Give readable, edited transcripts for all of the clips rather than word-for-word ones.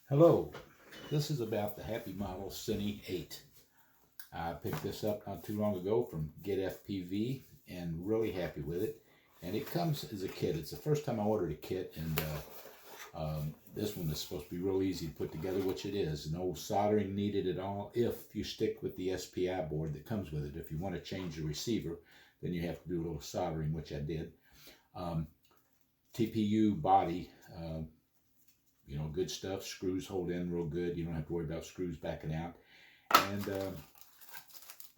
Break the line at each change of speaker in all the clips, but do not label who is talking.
Hello, this is about the Happy Model Cine 8. I picked this up not too long ago from Get FPV and really happy with it. And it comes as a kit. It's the first time I ordered a kit, and this one is supposed to be real easy to put together, which it is. No soldering needed at all if you stick with the SPI board that comes with it. If you want to change the receiver, then you have to do a little soldering, which I did. TPU body, good stuff. Screws hold in real good. You don't have to worry about screws backing out. And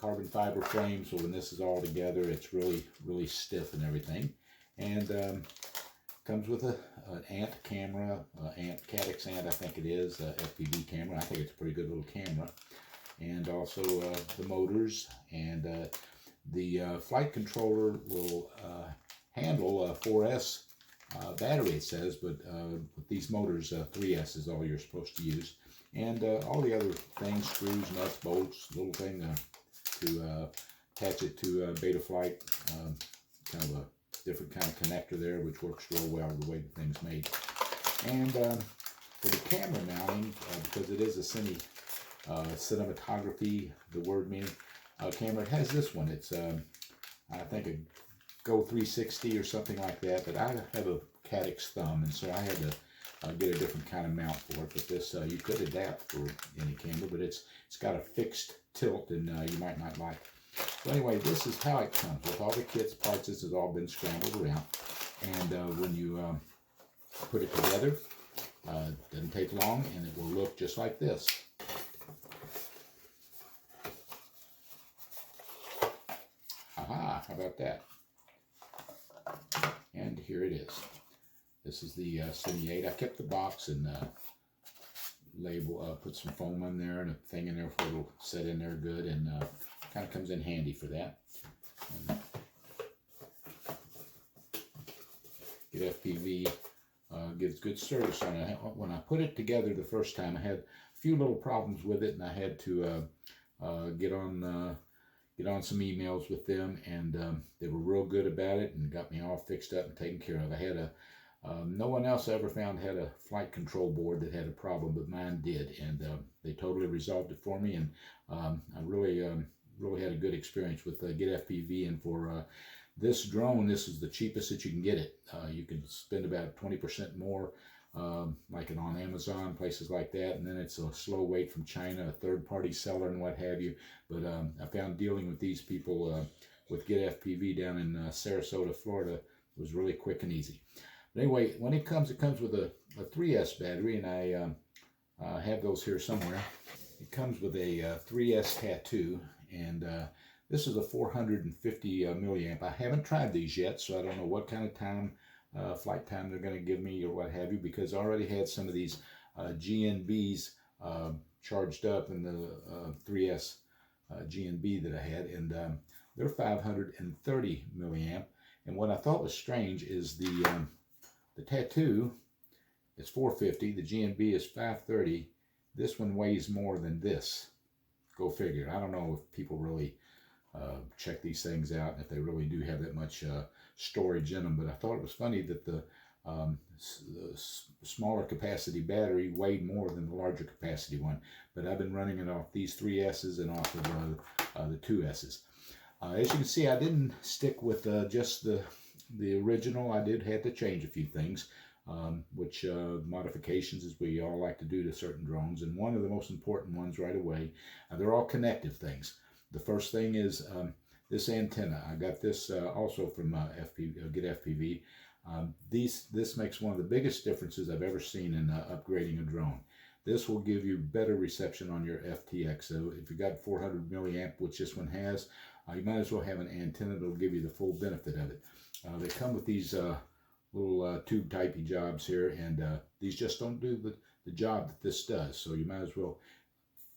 carbon fiber frame, so when this is all together, it's really, really stiff and everything. And comes with an ant camera, Caddx ant, I think it is, FPV camera. I think it's a pretty good little camera. And also the motors, and the flight controller will handle a 4S battery, it says, but with these motors, 3S is all you're supposed to use. And all the other things, screws, nuts, bolts, little thing to attach it to Betaflight, kind of a different kind of connector there, which works real well the way the thing's made. And for the camera mounting, because it is a cinematography, the word meaning, camera, it has this one. It's, I think, a Go 360 or something like that, but I have a Caddx thumb, and so I had to get a different kind of mount for it. But this you could adapt for any camera, but it's got a fixed tilt, and you might not like. So anyway, this is how it comes with all the kit's parts. This has all been scrambled around, and when you put it together, it doesn't take long, and it will look just like this. Aha! How about that? And here it is. This is the Cine 8. I kept the box and put some foam in there and a thing in there for it'll set in there good, and kind of comes in handy for that. And Get FPV gives good service on it. When I put it together the first time, I had a few little problems with it, and I had to get on some emails with them, and they were real good about it and got me all fixed up and taken care of. I had no one else I ever found had a flight control board that had a problem, but mine did, and they totally resolved it for me, and I really had a good experience with Get FPV. And for this drone, this is the cheapest that you can get it. You can spend about 20% more, like on Amazon, places like that, and then it's a slow wait from China, a third-party seller and what have you. But I found dealing with these people with Get FPV down in Sarasota, Florida, was really quick and easy. But anyway, when it comes with a 3S battery, and I have those here somewhere. It comes with a 3S tattoo, and this is a 450 milliamp. I haven't tried these yet, so I don't know what kind of time, flight time they're going to give me or what have you, because I already had some of these GNBs charged up in the 3S GNB that I had, and they're 530 milliamp. And what I thought was strange is the tattoo is 450, the GNB is 530. This one weighs more than this. Go figure. I don't know if people really check these things out, and if they really do have that much storage in them, but I thought it was funny that the smaller capacity battery weighed more than the larger capacity one. But I've been running it off these 3S's and off of the 2S's. As you can see, I didn't stick with just the original. I did have to change a few things, which modifications as we all like to do to certain drones. And one of the most important ones right away, they're all connective things. The first thing is this antenna. I got this also from Get FPV. This makes one of the biggest differences I've ever seen in upgrading a drone. This will give you better reception on your FTX. So if you got 400 milliamp, which this one has, you might as well have an antenna that will give you the full benefit of it. They come with these little tube typey jobs here, and these just don't do the job that this does. So you might as well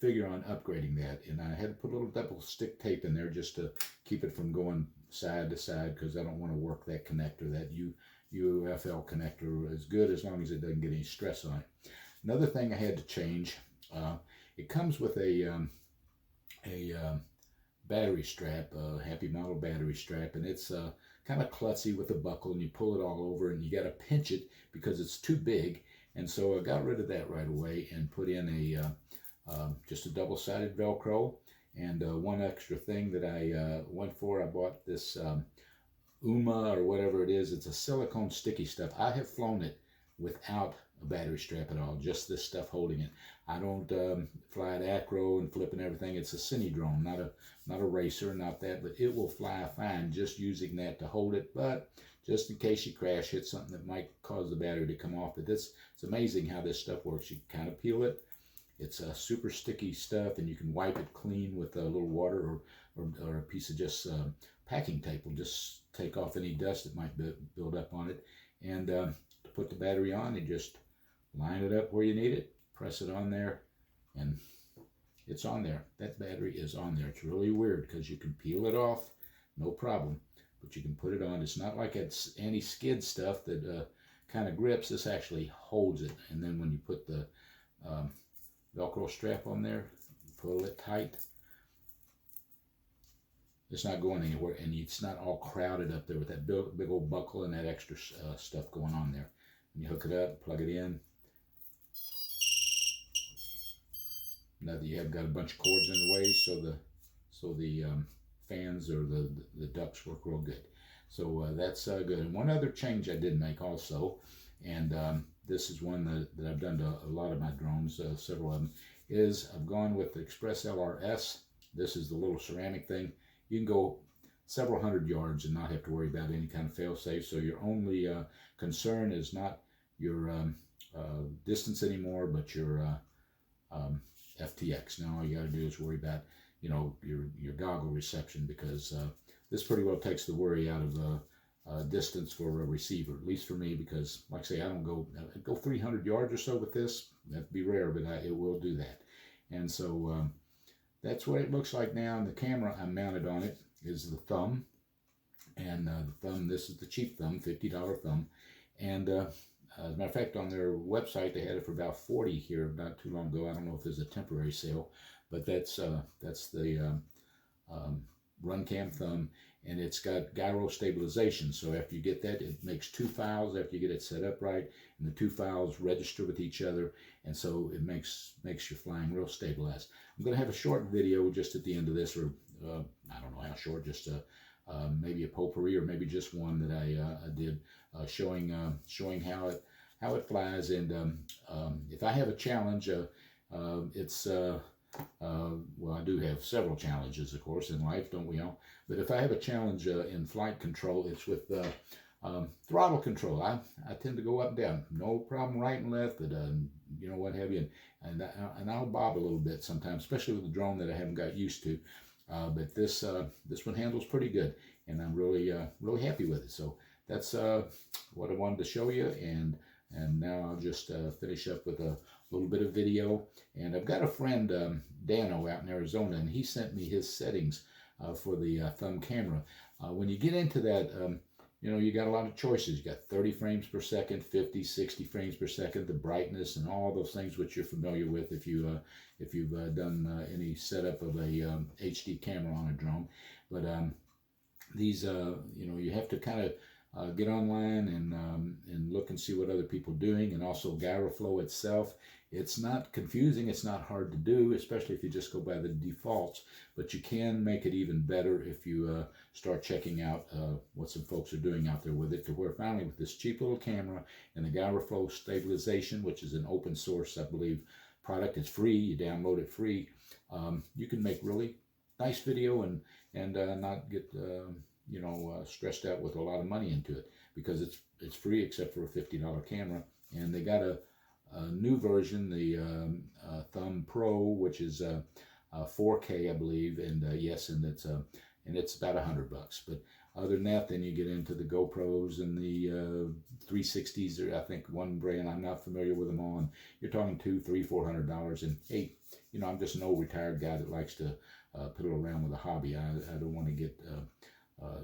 figure on upgrading that. And I had to put a little double stick tape in there just to keep it from going side to side, because I don't want to work that connector. That UFL connector is good as long as it doesn't get any stress on it. Another thing I had to change, it comes with a battery strap, a Happy Model battery strap, and it's kind of klutzy with a buckle, and you pull it all over, and you got to pinch it because it's too big, And so I got rid of that right away and put in just a double-sided Velcro. And one extra thing that I went for, I bought this UMA or whatever it is. It's a silicone sticky stuff. I have flown it without a battery strap at all, just this stuff holding it. I don't fly it acro and flip and everything. It's a Cine drone, not a racer, not that, but it will fly fine just using that to hold it. But just in case you crash, hit something that might cause the battery to come off. But it's amazing how this stuff works. You kind of peel it. It's a super sticky stuff, and you can wipe it clean with a little water or a piece of just packing tape will just take off any dust that might build up on it. And to put the battery on, you just line it up where you need it, press it on there, and it's on there. That battery is on there. It's really weird because you can peel it off, no problem, but you can put it on. It's not like it's anti-skid stuff that kind of grips. This actually holds it. And then when you put the Velcro strap on there, pull it tight, it's not going anywhere, and it's not all crowded up there with that big old buckle and that extra stuff going on there. And you hook it up, plug it in. Now that you have got a bunch of cords in the way, so the fans or the ducts work real good. So that's good. And one other change I did make also, and this is one that I've done to a lot of my drones, several of them, is I've gone with the Express LRS. This is the little ceramic thing. You can go several hundred yards and not have to worry about any kind of fail-safe. So your only concern is not your distance anymore, but your FTX. Now all you got to do is worry about, you know, your goggle reception, because this pretty well takes the worry out of distance for a receiver, at least for me, because like I say, I don't go 300 yards or so with this. That'd be rare, but it will do that. And so that's what it looks like now. And the camera I mounted on it is the thumb, and the thumb, this is the cheap thumb, $50 thumb. And as a matter of fact, on their website, they had it for about $40 here not too long ago. I don't know if there's a temporary sale, but that's the run cam thumb, and it's got gyro stabilization. So after you get that, it makes two files after you get it set up right, and the two files register with each other, and so it makes your flying real stabilized. I'm going to have a short video just at the end of this, or I don't know how short, just maybe a potpourri or maybe just one that I did showing how it flies. And if I have a challenge, it's well, I do have several challenges, of course, in life, don't we all? But if I have a challenge in flight control, it's with throttle control. I tend to go up and down, no problem, right and left, but you know, what have you, and I'll bob a little bit sometimes, especially with the drone that I haven't got used to. But this one handles pretty good, and I'm really happy with it. So that's what I wanted to show you, and now I'll just finish up with a little bit of video. And I've got a friend, Dano, out in Arizona, and he sent me his settings for the thumb camera. When you get into that, you know, you got a lot of choices. You got 30 frames per second, 50, 60 frames per second, the brightness, and all those things which you're familiar with if you've done any setup of a HD camera on a drone. But these, you know, you have to kind of get online and look and see what other people are doing, and also GyroFlow itself. It's not confusing, it's not hard to do, especially if you just go by the defaults, but you can make it even better if you start checking out what some folks are doing out there with it, to where finally with this cheap little camera and the GyroFlow stabilization, which is an open source, I believe, product. It's free, you download it free. You can make really nice video and not get you know, stressed out with a lot of money into it, because it's free except for a $50 camera. And they got a new version, the Thumb Pro, which is 4K, I believe, and yes, and it's about $100. But other than that, then you get into the GoPros and the 360s. Or I think one brand, I'm not familiar with them all, and you're talking $200, $300, $400. And hey, you know, I'm just an old retired guy that likes to piddle around with a hobby. I don't want to get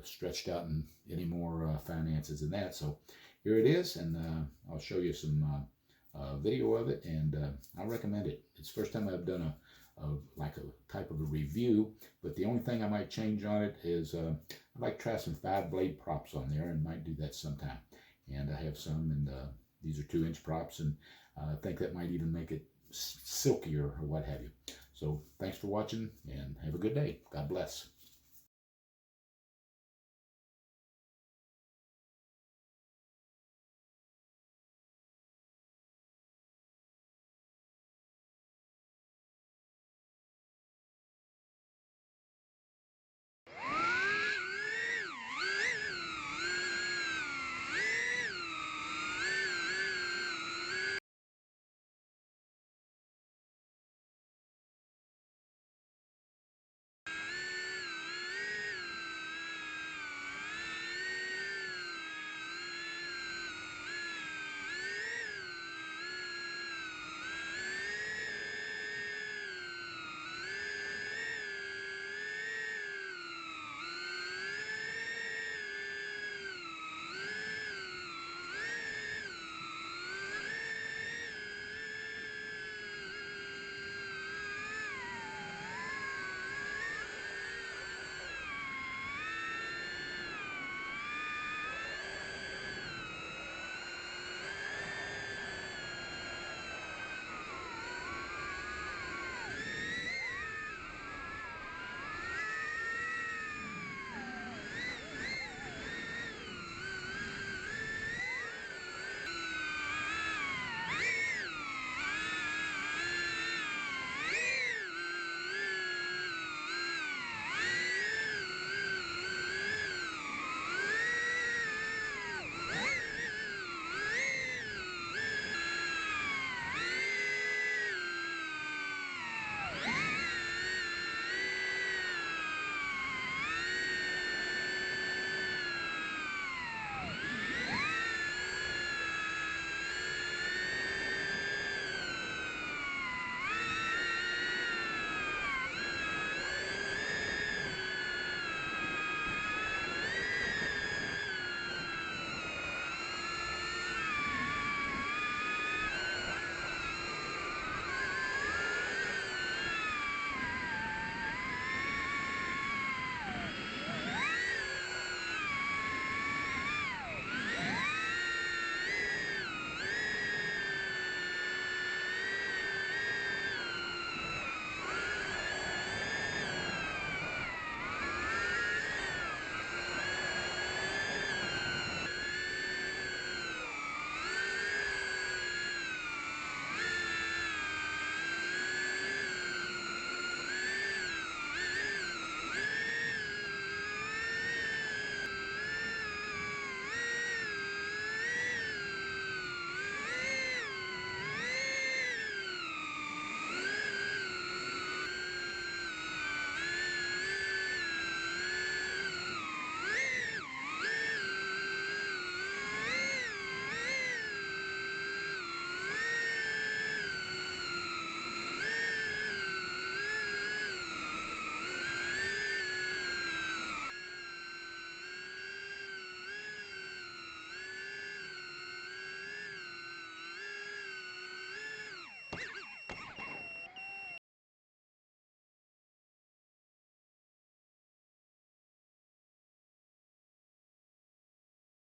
stretched out in any more finances than that. So here it is, and I'll show you some video of it, and I recommend it. It's the first time I've done like a type of a review, but the only thing I might change on it is I'd like to try some 5-blade props on there, and might do that sometime. And I have some, and These are 2-inch props, and I think that might even make it silkier or what have you. So thanks for watching, and have a good day. God bless.